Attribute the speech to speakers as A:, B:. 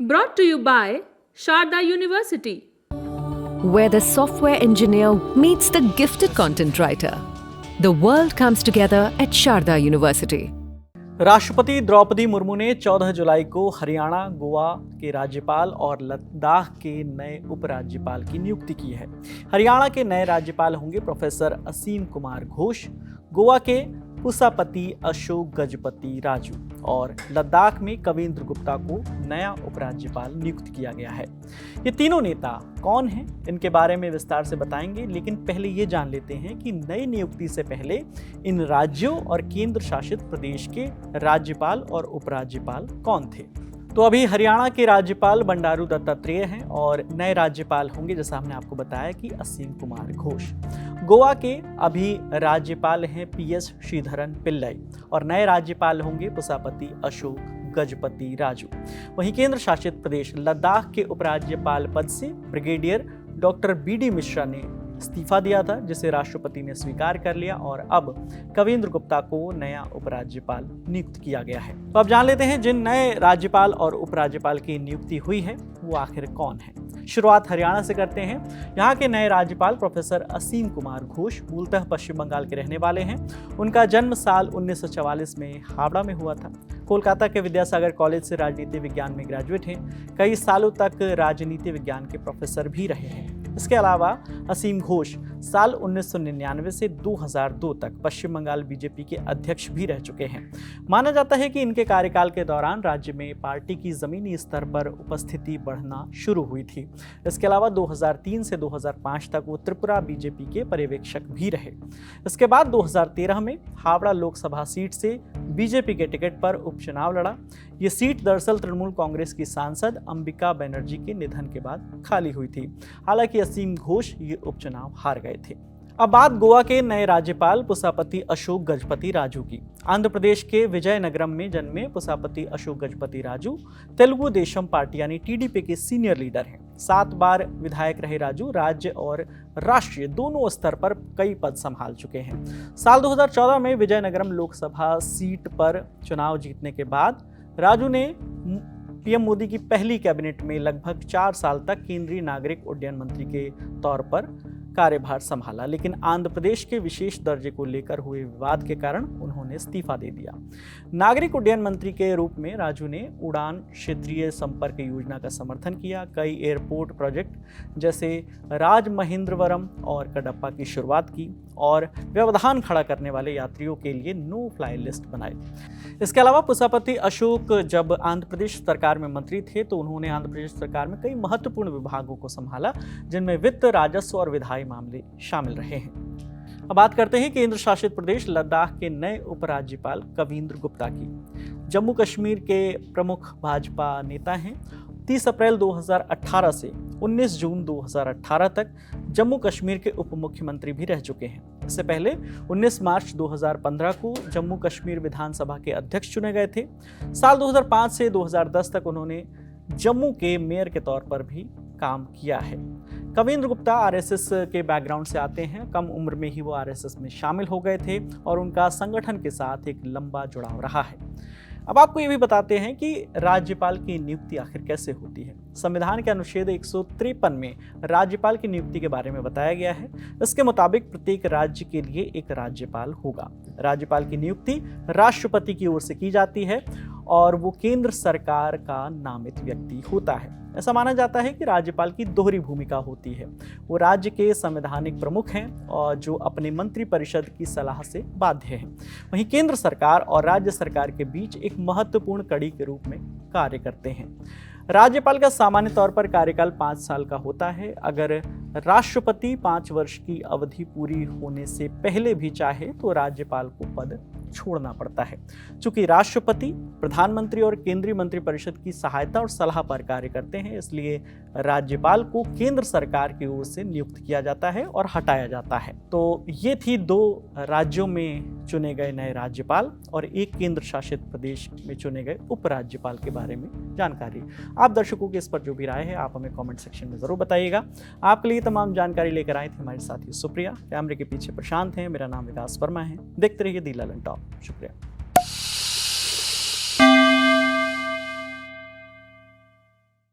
A: Brought to you by Sharda University,
B: where the software engineer meets the gifted content writer. The world comes together at Sharda University.
C: राष्ट्रपति द्रौपदी मुर्मू ने 14 जुलाई को हरियाणा, गोवा के राज्यपाल और लद्दाख के नए उपराज्यपाल की नियुक्ति की है। हरियाणा के नए राज्यपाल होंगे प्रोफेसर असीम कुमार घोष, गोवा के पुसापति अशोक गजपति राजू और लद्दाख में कविंद्र गुप्ता को नया उपराज्यपाल नियुक्त किया गया है। ये तीनों नेता कौन हैं, इनके बारे में विस्तार से बताएंगे, लेकिन पहले ये जान लेते हैं कि नई नियुक्ति से पहले इन राज्यों और केंद्र शासित प्रदेश के राज्यपाल और उपराज्यपाल कौन थे। तो अभी हरियाणा के राज्यपाल बंडारू दत्तात्रेय हैं और नए राज्यपाल होंगे, जैसा हमने आपको बताया, कि असीम कुमार घोष। गोवा के अभी राज्यपाल हैं PS श्रीधरन पिल्लई और नए राज्यपाल होंगे पुसापति अशोक गजपति राजू। वहीं केंद्र शासित प्रदेश लद्दाख के उपराज्यपाल पद से ब्रिगेडियर डॉक्टर BD मिश्रा ने इस्तीफा दिया था, जिसे राष्ट्रपति ने स्वीकार कर लिया और अब कविंद्र गुप्ता को नया उपराज्यपाल नियुक्त किया गया है। तो अब जान लेते हैं जिन नए राज्यपाल और उपराज्यपाल की नियुक्ति हुई है वो आखिर कौन है। शुरुआत हरियाणा से करते हैं। यहाँ के नए राज्यपाल प्रोफेसर असीम कुमार घोष मूलतः पश्चिम बंगाल के रहने वाले हैं। उनका जन्म साल 1944 में हावड़ा में हुआ था। कोलकाता के विद्यासागर कॉलेज से राजनीति विज्ञान में ग्रेजुएट हैं। कई सालों तक राजनीति विज्ञान के प्रोफेसर भी रहे हैं। इसके अलावा असीम घोष साल 1999 से 2002 तक पश्चिम बंगाल बीजेपी के अध्यक्ष भी रह चुके हैं। माना जाता है कि इनके कार्यकाल के दौरान राज्य में पार्टी की जमीनी स्तर पर उपस्थिति बढ़ना शुरू हुई थी। इसके अलावा 2003 से 2005 तक वो त्रिपुरा बीजेपी के पर्यवेक्षक भी रहे। इसके बाद 2013 में हावड़ा लोकसभा सीट से बीजेपी के टिकट पर उपचुनाव लड़ा। ये सीट दरअसल तृणमूल कांग्रेस की सांसद अंबिका बनर्जी के निधन के बाद खाली हुई थी। हालांकि असीम घोष ये उपचुनाव हार गए थे। अब बात गोवा के नए राज्यपाल पुसापति अशोक गजपति राजू की। आंध्र प्रदेश के विजयनगरम में जन्मे पुसापति अशोक गजपति राजू तेलुगु देशम पार्टी यानी TDP के सीनियर लीडर हैं। 7 बार विधायक रहे राजू राज्य और राष्ट्रीय दोनों स्तर पर कई पद संभाल चुके हैं। साल 2014 में विजयनगरम लोकसभा सीट पर चुनाव जीतने के बाद राजू ने PM मोदी की पहली कैबिनेट में लगभग 4 साल तक केंद्रीय नागरिक उड्डयन मंत्री के तौर पर कार्यभार संभाला, लेकिन आंध्र प्रदेश के विशेष दर्जे को लेकर हुए विवाद के कारण उन्होंने इस्तीफा दे दिया। नागरिक उड्डयन मंत्री के रूप में राजू ने उड़ान क्षेत्रीय संपर्क योजना का समर्थन किया, कई एयरपोर्ट प्रोजेक्ट जैसे राजमहेंद्रवरम और कडप्पा की शुरुआत की और व्यवधान खड़ा करने वाले यात्रियों के लिए नो फ्लाई लिस्ट बनाई। इसके अलावा पुसापति अशोक जब आंध्र प्रदेश सरकार में मंत्री थे तो उन्होंने आंध्र प्रदेश सरकार में कई महत्वपूर्ण विभागों को संभाला, जिनमें वित्त, राजस्व और विधायी मामले शामिल रहे हैं। अब बात करते हैं केंद्र शासित प्रदेश लद्दाख के नए उपराज्यपाल कविंद्र गुप्ता की। जम्मू कश्मीर के प्रमुख भाजपा नेता हैं। 30 अप्रैल 2018 से 19 जून 2018 तक जम्मू कश्मीर के उप मुख्यमंत्री भी रह चुके हैं। इससे पहले 19 मार्च 2015 को जम्मू कश्मीर विधानसभा के अध्यक्ष चुने गए थे। साल 2005 से 2010 तक उन्होंने जम्मू के मेयर के तौर पर भी काम किया है। कविंद्र गुप्ता RSS के बैकग्राउंड से आते हैं। कम उम्र में ही वो RSS में शामिल हो गए थे और उनका संगठन के साथ एक लंबा जुड़ाव रहा है। अब आपको ये भी बताते हैं कि राज्यपाल की नियुक्ति आखिर कैसे होती है। संविधान के अनुच्छेद 153 में राज्यपाल की नियुक्ति के बारे में बताया गया है। इसके मुताबिक प्रत्येक राज्य के लिए एक राज्यपाल होगा। राज्यपाल की नियुक्ति राष्ट्रपति की ओर से की जाती है और वो केंद्र सरकार का नामित व्यक्ति होता है। ऐसा माना जाता है कि राज्यपाल की दोहरी भूमिका होती है। वो राज्य के संवैधानिक प्रमुख हैं और जो अपने मंत्रिपरिषद की सलाह से बाध्य हैं। वहीं केंद्र सरकार और राज्य सरकार के बीच एक महत्वपूर्ण कड़ी के रूप में कार्य करते हैं। राज्यपाल का सामान्य तौर पर कार्यकाल 5 साल का होता है। अगर राष्ट्रपति 5 वर्ष की अवधि पूरी होने से पहले भी चाहे तो राज्यपाल को पद छोड़ना पड़ता है। चूंकि राष्ट्रपति, प्रधानमंत्री और केंद्रीय मंत्रिपरिषद की सहायता और सलाह पर कार्य करते हैं, इसलिए राज्यपाल को केंद्र सरकार की ओर से नियुक्त किया जाता है और हटाया जाता है। तो ये थी 2 राज्यों में चुने गए नए राज्यपाल और एक केंद्र शासित प्रदेश में चुने गए उपराज्यपाल के बारे में जानकारी। आप दर्शकों की इस पर जो भी राय है आप हमें कमेंट सेक्शन में जरूर बताइएगा। आपके लिए तमाम जानकारी लेकर आई थी हमारे साथी सुप्रिया। कैमरे के पीछे प्रशांत हैं, मेरा नाम विकास वर्मा है। देखते रहिए दी ललन टॉप। शुक्रिया।